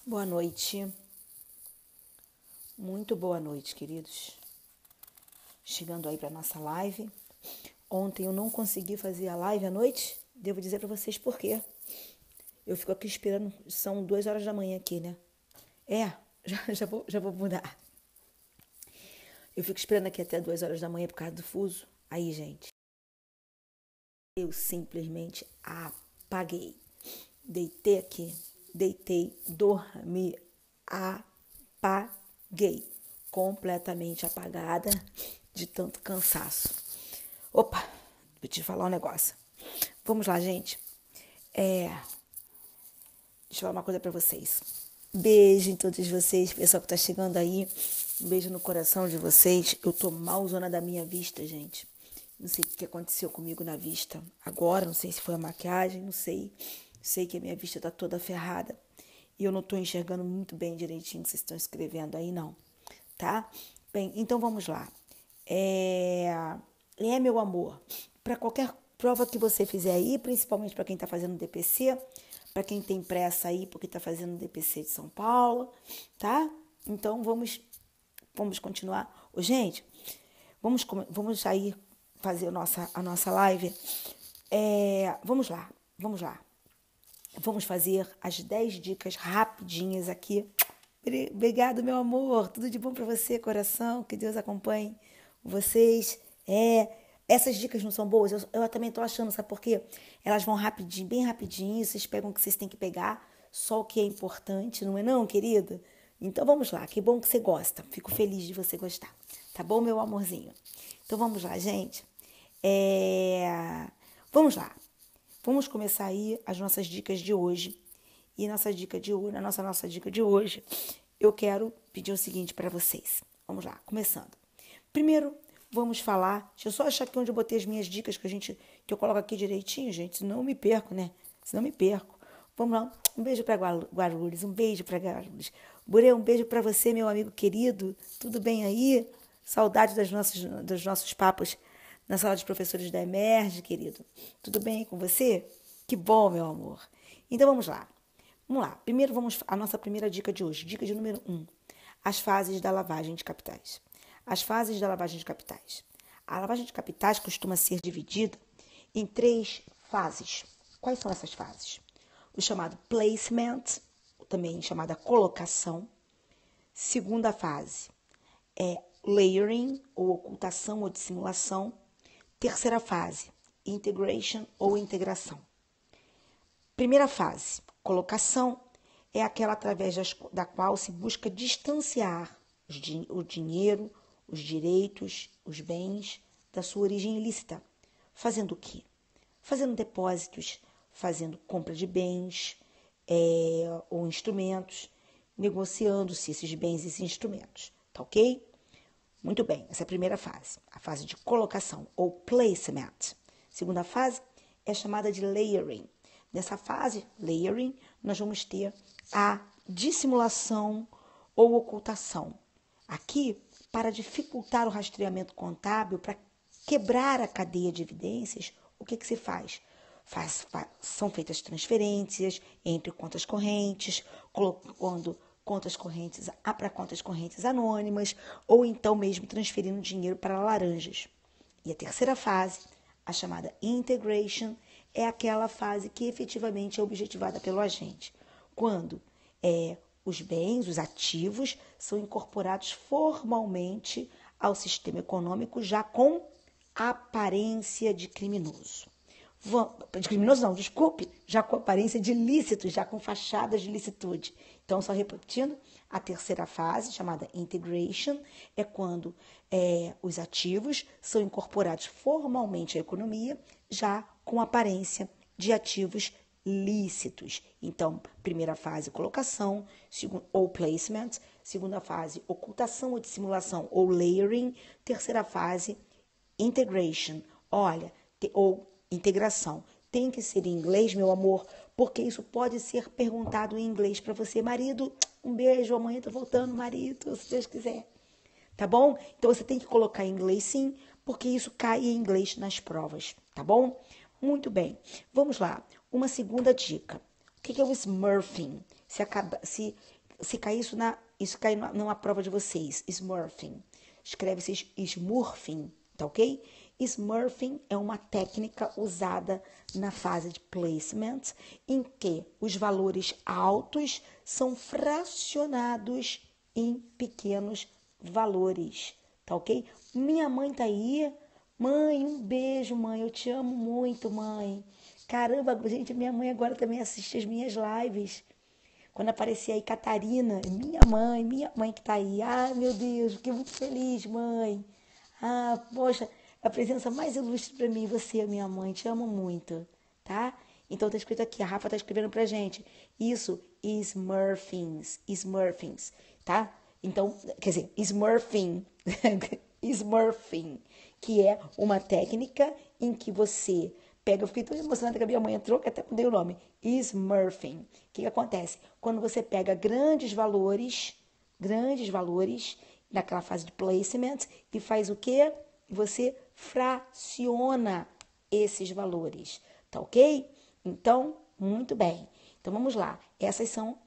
Boa noite, muito boa noite, queridos. Chegando aí para nossa live. Ontem eu não consegui fazer a live à noite, devo dizer para vocês por quê. Eu fico aqui esperando, são 2 horas da manhã aqui, né? Já vou mudar. Eu fico esperando aqui até 2 horas da manhã por causa do fuso. Aí, gente, eu simplesmente apaguei. Deitei, dormi, apaguei. Completamente apagada de tanto cansaço. Opa, vou te falar um negócio. Vamos lá, gente. Deixa eu falar uma coisa pra vocês. Beijo em todos vocês, pessoal que tá chegando aí. Um beijo no coração de vocês. Eu tô malzona da minha vista, gente. Não sei o que aconteceu comigo na vista agora. Não sei se foi a maquiagem, não sei. Sei que a minha vista tá toda ferrada. E eu não tô enxergando muito bem direitinho o que vocês estão escrevendo aí, não. Tá? Bem, então vamos lá. Meu amor, para qualquer prova que você fizer aí, principalmente para quem está fazendo DPC, para quem tem pressa aí porque está fazendo DPC de São Paulo, tá? Então vamos continuar. Ô, gente, vamos aí fazer a nossa live. Vamos lá. Vamos fazer as 10 dicas rapidinhas aqui. Obrigado, meu amor. Tudo de bom para você, coração. Que Deus acompanhe vocês. Essas dicas não são boas? Eu também tô achando, sabe por quê? Elas vão rapidinho, bem rapidinho. Vocês pegam o que vocês têm que pegar. Só o que é importante, não é não, querida? Então vamos lá. Que bom que você gosta. Fico feliz de você gostar. Tá bom, meu amorzinho? Então vamos lá, gente. Vamos lá. Vamos começar aí as nossas dicas de hoje. E na nossa dica de hoje, eu quero pedir o seguinte para vocês. Vamos lá, começando. Primeiro, vamos falar. Deixa eu só achar aqui onde eu botei as minhas dicas que eu coloco aqui direitinho, gente. Senão eu me perco, né? Senão eu me perco. Vamos lá. Um beijo para Guarulhos. Um beijo para Guarulhos. Burê, um beijo para você, meu amigo querido. Tudo bem aí? Saudade dos nossos papos na sala de professores da Emerge, querido. Tudo bem aí com você? Que bom, meu amor. Então vamos lá. Vamos lá. Primeiro a nossa primeira dica de hoje. Dica de número 1. As fases da lavagem de capitais. As fases da lavagem de capitais. A lavagem de capitais costuma ser dividida em 3 fases. Quais são essas fases? O chamado placement, também chamada colocação. Segunda fase é layering, ou ocultação ou dissimulação. Terceira fase, integration ou integração. Primeira fase, colocação, é aquela através da qual se busca distanciar o dinheiro, os direitos, os bens da sua origem ilícita. Fazendo o quê? Fazendo depósitos, fazendo compra de bens ou instrumentos, negociando-se esses bens e esses instrumentos. Tá ok? Muito bem, essa é a primeira fase, a fase de colocação ou placement. Segunda fase é chamada de layering. Nessa fase, layering, nós vamos ter a dissimulação ou ocultação. Aqui, para dificultar o rastreamento contábil, para quebrar a cadeia de evidências, o que se faz? São feitas transferências entre contas correntes, colocando contas correntes para contas correntes anônimas, ou então mesmo transferindo dinheiro para laranjas. E a terceira fase, a chamada integration, é aquela fase que efetivamente é objetivada pelo agente, quando os bens, os ativos, são incorporados formalmente ao sistema econômico já com aparência de criminoso. De criminoso não, desculpe, já com aparência de lícito, já com fachadas de licitude. Então, só repetindo, a terceira fase, chamada integration, é quando os ativos são incorporados formalmente à economia, já com aparência de ativos lícitos. Então, primeira fase, colocação, ou placement. Segunda fase, ocultação ou dissimulação, ou layering. Terceira fase, integration, ou integração. Tem que ser em inglês, meu amor, porque isso pode ser perguntado em inglês para você. Marido, um beijo, amanhã tô voltando, marido, se Deus quiser. Tá bom? Então, você tem que colocar em inglês, sim, porque isso cai em inglês nas provas, tá bom? Muito bem. Vamos lá. Uma segunda dica. O que é o smurfing? Se cair isso cai numa prova de vocês. Smurfing. Escreve-se smurfing, tá ok? Smurfing é uma técnica usada na fase de placement, em que os valores altos são fracionados em pequenos valores, tá ok? Minha mãe tá aí. Mãe, um beijo, mãe. Eu te amo muito, mãe. Caramba, gente, minha mãe agora também assiste as minhas lives. Quando aparecia aí Catarina, minha mãe que tá aí. Ah, meu Deus, fiquei muito feliz, mãe. Ah, poxa, a presença mais ilustre para mim, você, minha mãe. Te amo muito, tá? Então tá escrito aqui, a Rafa tá escrevendo pra gente. Isso, Smurfings, tá? Então, quer dizer, Smurfing, Smurfing, que é uma técnica em que você pega, eu fiquei tão emocionada que a minha mãe entrou, que até mudei o nome, Smurfing. O que acontece? Quando você pega grandes valores, naquela fase de placement, e faz o quê? Você fraciona esses valores, tá ok? Então, muito bem. Então, vamos lá. Essas são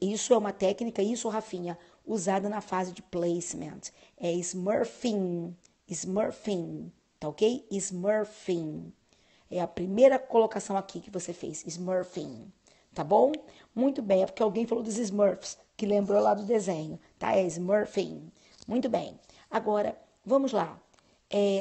isso é uma técnica, isso, Rafinha, usada na fase de placement. É smurfing, tá ok? Smurfing. É a primeira colocação aqui que você fez, smurfing, tá bom? Muito bem, é porque alguém falou dos Smurfs, que lembrou lá do desenho, tá? É smurfing. Muito bem. Agora, vamos lá.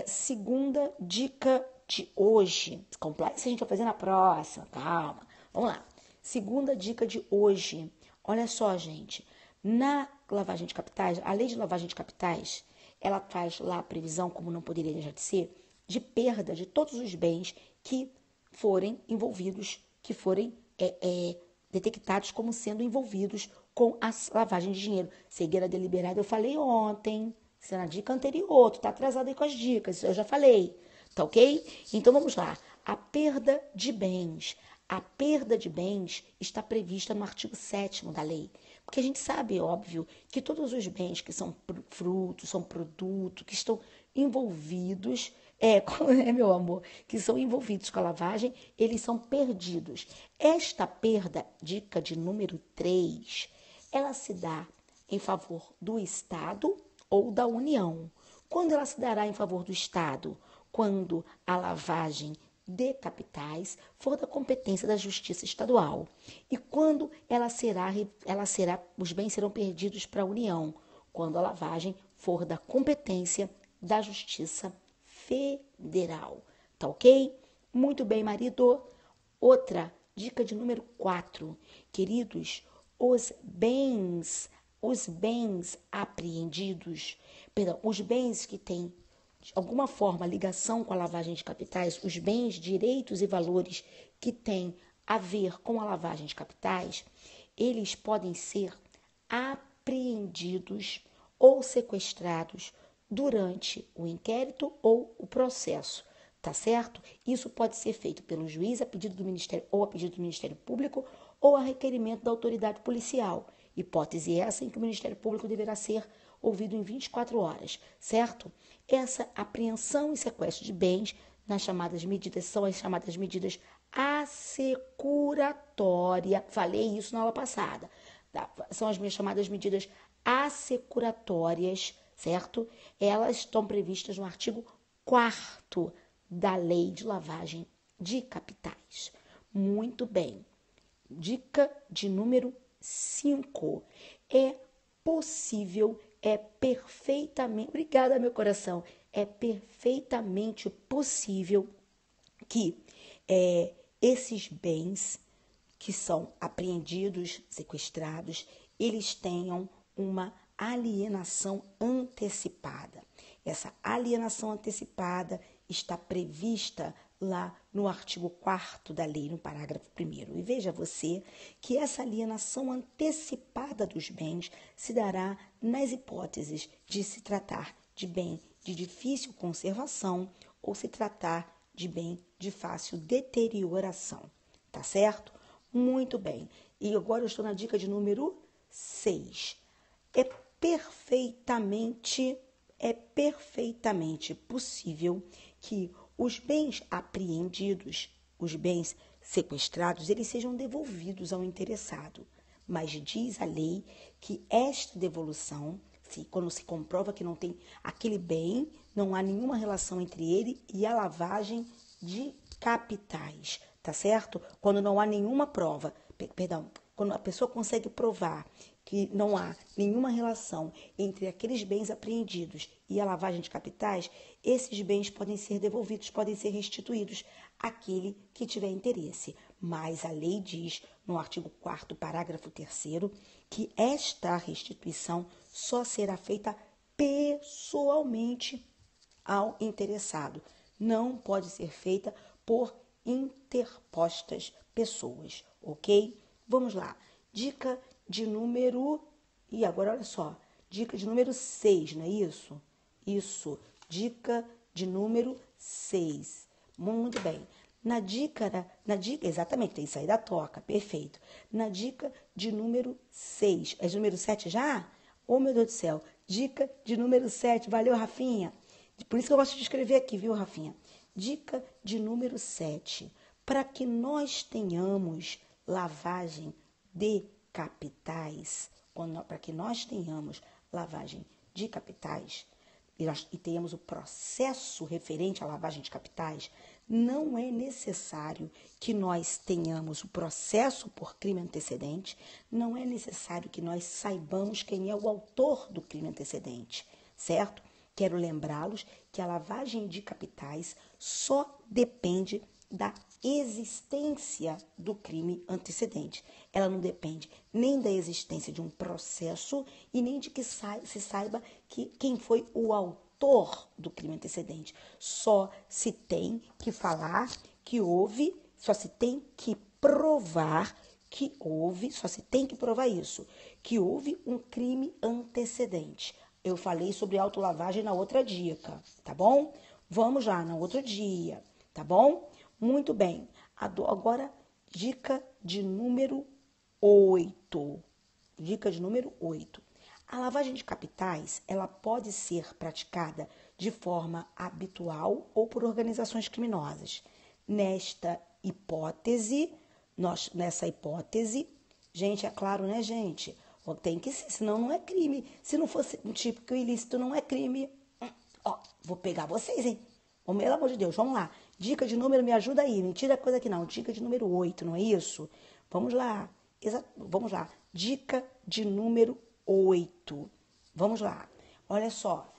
Segunda dica de hoje. Compliance a gente vai fazer na próxima, calma. Vamos lá. Segunda dica de hoje. Olha só, gente. Na lavagem de capitais, a lei de lavagem de capitais, ela traz lá a previsão, como não poderia deixar de ser, de perda de todos os bens que forem envolvidos, que forem detectados como sendo envolvidos com a lavagem de dinheiro. Cegueira deliberada, eu falei ontem. Isso é na dica anterior, tu tá atrasado aí com as dicas, isso eu já falei, tá ok? Então vamos lá. A perda de bens. A perda de bens está prevista no artigo 7º da lei. Porque a gente sabe, óbvio, que todos os bens que são frutos, são produto, que estão envolvidos, meu amor, que são envolvidos com a lavagem, eles são perdidos. Esta perda, dica de número 3, ela se dá em favor do Estado ou da União. Quando ela se dará em favor do Estado? Quando a lavagem de capitais for da competência da Justiça Estadual. E quando os bens serão perdidos para a União? Quando a lavagem for da competência da Justiça Federal. Tá ok? Muito bem, marido. Outra, dica de número 4. Queridos, os bens apreendidos, os bens que têm de alguma forma ligação com a lavagem de capitais, os bens, direitos e valores que têm a ver com a lavagem de capitais, eles podem ser apreendidos ou sequestrados durante o inquérito ou o processo, tá certo? Isso pode ser feito pelo juiz a pedido do Ministério ou a pedido do Ministério Público ou a requerimento da autoridade policial. Hipótese essa em que o Ministério Público deverá ser ouvido em 24 horas, certo? Essa apreensão e sequestro de bens nas chamadas medidas são as chamadas medidas assecuratórias. Falei isso na aula passada. São as minhas chamadas medidas assecuratórias, certo? Elas estão previstas no artigo 4º da Lei de Lavagem de Capitais. Muito bem. Dica de número 5. É possível, é perfeitamente, obrigada, meu coração, é perfeitamente possível que esses bens que são apreendidos, sequestrados, eles tenham uma alienação antecipada. Essa alienação antecipada está prevista lá no artigo 4º da lei, no parágrafo 1º. E veja você que essa alienação antecipada dos bens se dará nas hipóteses de se tratar de bem de difícil conservação ou se tratar de bem de fácil deterioração. Tá certo? Muito bem. E agora eu estou na dica de número 6. É perfeitamente possível que os bens apreendidos, os bens sequestrados, eles sejam devolvidos ao interessado. Mas diz a lei que esta devolução, quando se comprova que não tem aquele bem, não há nenhuma relação entre ele e a lavagem de capitais, tá certo? Quando não há nenhuma prova, perdão, quando a pessoa consegue provar que não há nenhuma relação entre aqueles bens apreendidos e a lavagem de capitais, esses bens podem ser devolvidos, podem ser restituídos àquele que tiver interesse. Mas a lei diz, no artigo 4º, parágrafo 3º, que esta restituição só será feita pessoalmente ao interessado. Não pode ser feita por interpostas pessoas, ok? Vamos lá. Dica de número... E agora, olha só. Dica de número 6, não é isso? Isso. Dica de número 6. Muito bem. Na dica, exatamente, tem que sair da toca, perfeito. Na dica de número 6. É de número 7 já? Oh, meu Deus do céu. Dica de número 7. Valeu, Rafinha. Por isso que eu gosto de escrever aqui, viu, Rafinha? Dica de número 7. Para que nós tenhamos lavagem de capitais, para que nós tenhamos lavagem de capitais e tenhamos o processo referente à lavagem de capitais, não é necessário que nós tenhamos o processo por crime antecedente, não é necessário que nós saibamos quem é o autor do crime antecedente, certo? Quero lembrá-los que a lavagem de capitais só depende da existência do crime antecedente. Ela não depende nem da existência de um processo e nem de que se saiba quem foi o autor do crime antecedente. Só se tem que falar que houve, só se tem que provar que houve, só se tem que provar isso, que houve um crime antecedente. Eu falei sobre autolavagem na outra dica, tá bom? Vamos lá, no outro dia, tá bom? Muito bem. Agora, dica de número 8. Dica de número 8. A lavagem de capitais, ela pode ser praticada de forma habitual ou por organizações criminosas. Nessa hipótese, gente, é claro, né, gente? Tem que ser, senão não é crime. Se não fosse um típico ilícito, não é crime. Ó, vou pegar vocês, hein? Pelo amor de Deus, vamos lá. Dica de número, me ajuda aí. Me tira coisa aqui não. Dica de número 8, não é isso? Vamos lá. Vamos lá. Dica de número 8. Vamos lá. Olha só.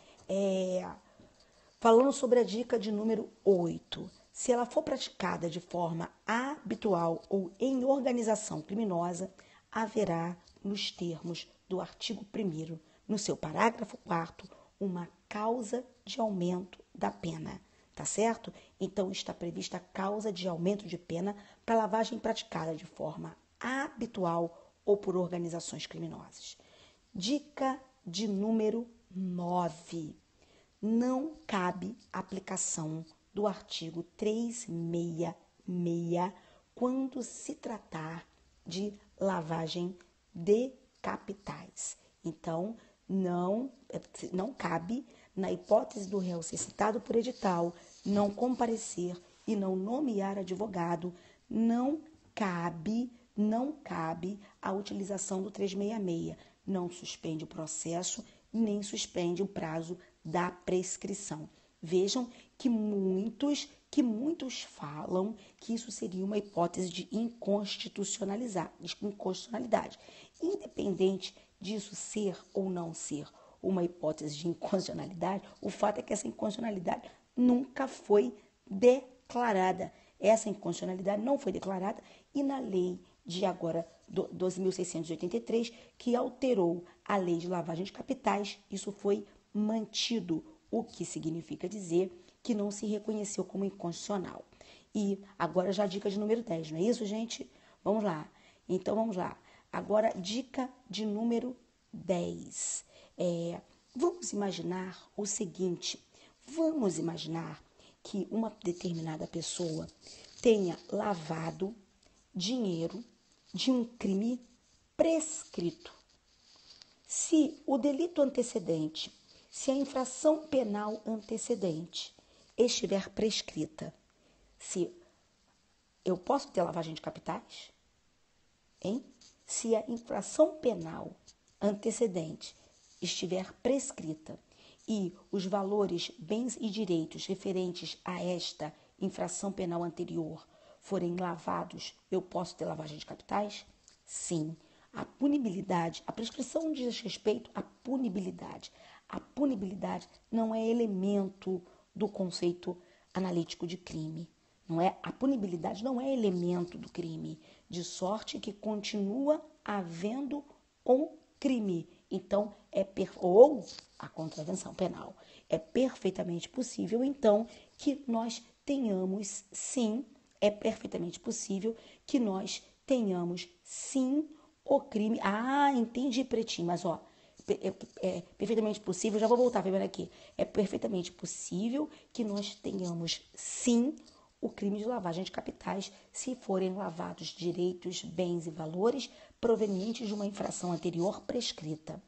Falando sobre a dica de número 8. Se ela for praticada de forma habitual ou em organização criminosa, haverá, nos termos do artigo 1º, no seu parágrafo 4º, uma causa de aumento da pena, tá certo? Então, está prevista a causa de aumento de pena para lavagem praticada de forma habitual ou por organizações criminosas. Dica de número 9. Não cabe aplicação do artigo 366 quando se tratar de lavagem de capitais. Então, não cabe, na hipótese do réu ser citado por edital, não comparecer e não nomear advogado, não cabe a utilização do 366. Não suspende o processo, nem suspende o prazo da prescrição. Vejam que muitos falam que isso seria uma hipótese de inconstitucionalidade. Independente disso ser ou não ser uma hipótese de inconstitucionalidade, o fato é que essa inconstitucionalidade nunca foi declarada. Essa inconstitucionalidade não foi declarada e na lei de agora 12.683, que alterou a lei de lavagem de capitais, isso foi mantido, o que significa dizer que não se reconheceu como inconstitucional. E agora já a dica de número 10, não é isso, gente? Vamos lá. Então, vamos lá. Agora, dica de número 10. Vamos imaginar o seguinte. Vamos imaginar que uma determinada pessoa tenha lavado dinheiro de um crime prescrito. Se o delito antecedente, se a infração penal antecedente estiver prescrita, se eu posso ter lavagem de capitais? Hein? se a infração penal antecedente estiver prescrita e os valores, bens e direitos referentes a esta infração penal anterior forem lavados, eu posso ter lavagem de capitais? Sim. A punibilidade, a prescrição diz respeito à punibilidade. A punibilidade não é elemento do conceito analítico de crime. Não é? A punibilidade não é elemento do crime, de sorte que continua havendo um crime. Então, ou a contravenção penal. É perfeitamente possível, então, que nós tenhamos, sim, é perfeitamente possível que nós tenhamos, sim, o crime. Ah, entendi, pretinho, mas ó, é perfeitamente possível, já vou voltar primeiro aqui. É perfeitamente possível que nós tenhamos, sim, o crime de lavagem de capitais se forem lavados direitos, bens e valores provenientes de uma infração anterior prescrita.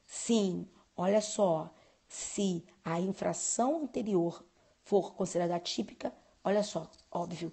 Sim, olha só, se a infração anterior for considerada atípica, olha só, óbvio,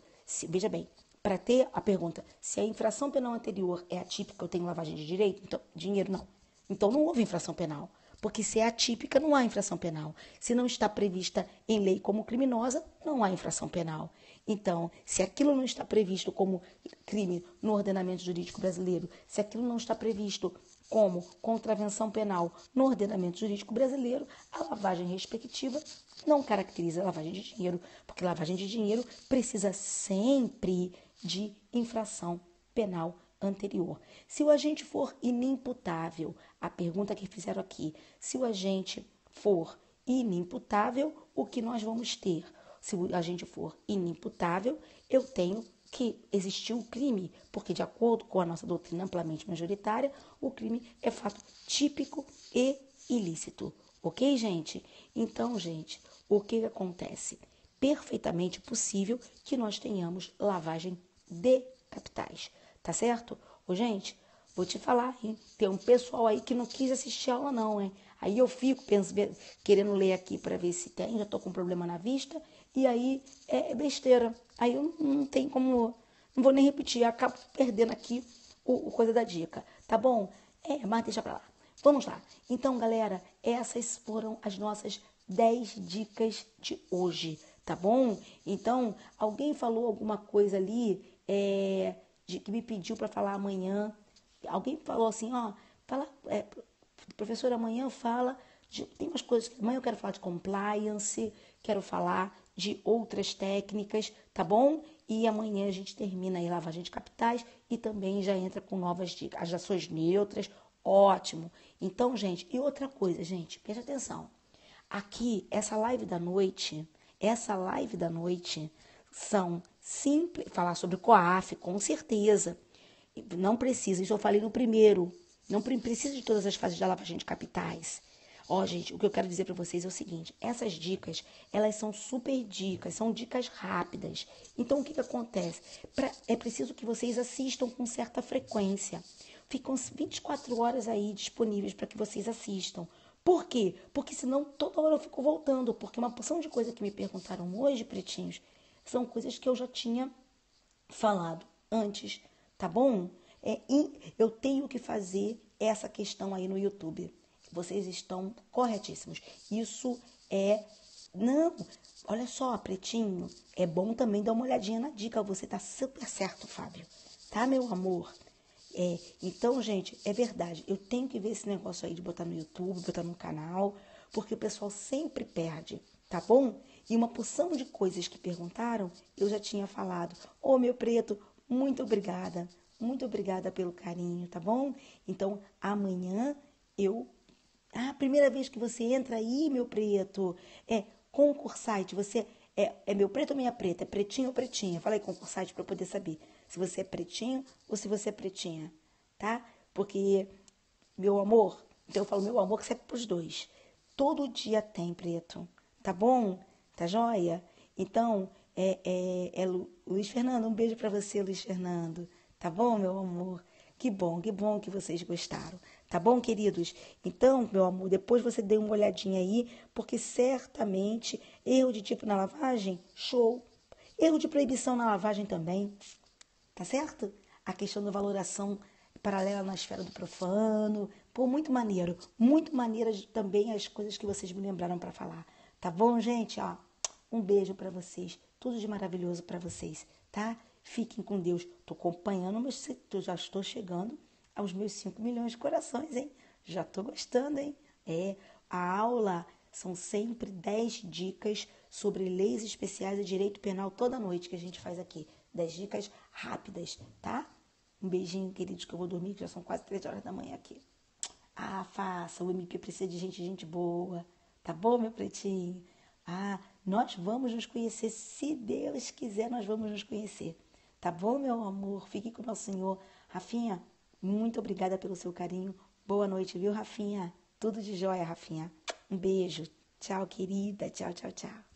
veja bem, para ter a pergunta, se a infração penal anterior é atípica, eu tenho lavagem de direito, então, dinheiro não. Então não houve infração penal, porque se é atípica, não há infração penal. Se não está prevista em lei como criminosa, não há infração penal. Então, se aquilo não está previsto como crime no ordenamento jurídico brasileiro, se aquilo não está previsto como contravenção penal no ordenamento jurídico brasileiro, a lavagem respectiva não caracteriza a lavagem de dinheiro, porque lavagem de dinheiro precisa sempre de infração penal anterior. Se o agente for inimputável, a pergunta que fizeram aqui, se o agente for inimputável, o que nós vamos ter? Se o agente for inimputável, eu tenho que existiu o crime, porque de acordo com a nossa doutrina amplamente majoritária, o crime é fato típico e ilícito. Ok, gente? Então, gente, o que acontece? Perfeitamente possível que nós tenhamos lavagem de capitais, tá certo? Ô, gente, vou te falar, hein? Tem um pessoal aí que não quis assistir a aula não, hein? Aí eu fico querendo ler aqui para ver se tem, já tô com problema na vista, e aí é besteira. Aí eu não tenho como, não vou nem repetir, acabo perdendo aqui o coisa da dica, tá bom? Mas deixa pra lá. Vamos lá. Então, galera, essas foram as nossas 10 dicas de hoje, tá bom? Então, alguém falou alguma coisa ali que me pediu para falar amanhã. Alguém falou assim, ó, professor, amanhã fala tem umas coisas, amanhã eu quero falar de compliance, quero falar de outras técnicas, tá bom? E amanhã a gente termina aí a lavagem de capitais e também já entra com novas dicas, as ações neutras, ótimo. Então, gente, e outra coisa, gente, preste atenção. Aqui, essa live da noite são simples, falar sobre COAF, com certeza. Não precisa, isso eu falei no primeiro, não precisa de todas as fases da lavagem de capitais. Ó, gente, o que eu quero dizer para vocês é o seguinte, essas dicas, elas são super dicas, são dicas rápidas. Então, o que acontece? É preciso que vocês assistam com certa frequência. Ficam 24 horas aí disponíveis para que vocês assistam. Por quê? Porque senão toda hora eu fico voltando, porque uma porção de coisas que me perguntaram hoje, pretinhos, são coisas que eu já tinha falado antes, tá bom? Eu tenho que fazer essa questão aí no YouTube. Vocês estão corretíssimos. Isso não, olha só, pretinho, é bom também dar uma olhadinha na dica. Você tá super certo, Fábio. Tá, meu amor? Então, gente, é verdade. Eu tenho que ver esse negócio aí de botar no YouTube, botar no canal, porque o pessoal sempre perde, tá bom? E uma porção de coisas que perguntaram, eu já tinha falado. Ô, meu preto, muito obrigada. Muito obrigada pelo carinho, tá bom? Então, amanhã primeira vez que você entra aí, meu preto, concursite. Você é meu preto ou minha preta? É pretinho ou pretinha? Fala aí, concursite, para eu poder saber se você é pretinho ou se você é pretinha, tá? Porque, meu amor, então eu falo meu amor que serve pros dois. Todo dia tem preto, tá bom? Tá joia? Então, Luiz Fernando, um beijo para você, Luiz Fernando. Tá bom, meu amor? Que bom que vocês gostaram. Tá bom, queridos? Então, meu amor, depois você dê uma olhadinha aí, porque certamente erro de tipo na lavagem, show. Erro de proibição na lavagem também, tá certo? A questão da valoração paralela na esfera do profano. Pô, muito maneiro. Muito maneiras também as coisas que vocês me lembraram para falar. Tá bom, gente? Ó, um beijo para vocês. Tudo de maravilhoso para vocês, tá? Fiquem com Deus. Tô acompanhando, mas já estou chegando aos meus 5 milhões de corações, hein? Já tô gostando, hein? A aula são sempre 10 dicas sobre leis especiais e direito penal toda noite que a gente faz aqui. 10 dicas rápidas, tá? Um beijinho, queridos, que eu vou dormir, que já são quase 3 horas da manhã aqui. Faça, o MP precisa de gente boa. Tá bom, meu pretinho? Nós vamos nos conhecer, se Deus quiser, nós vamos nos conhecer. Tá bom, meu amor? Fique com o nosso Senhor. Rafinha, muito obrigada pelo seu carinho. Boa noite, viu, Rafinha? Tudo de jóia, Rafinha. Um beijo. Tchau, querida. Tchau, tchau, tchau.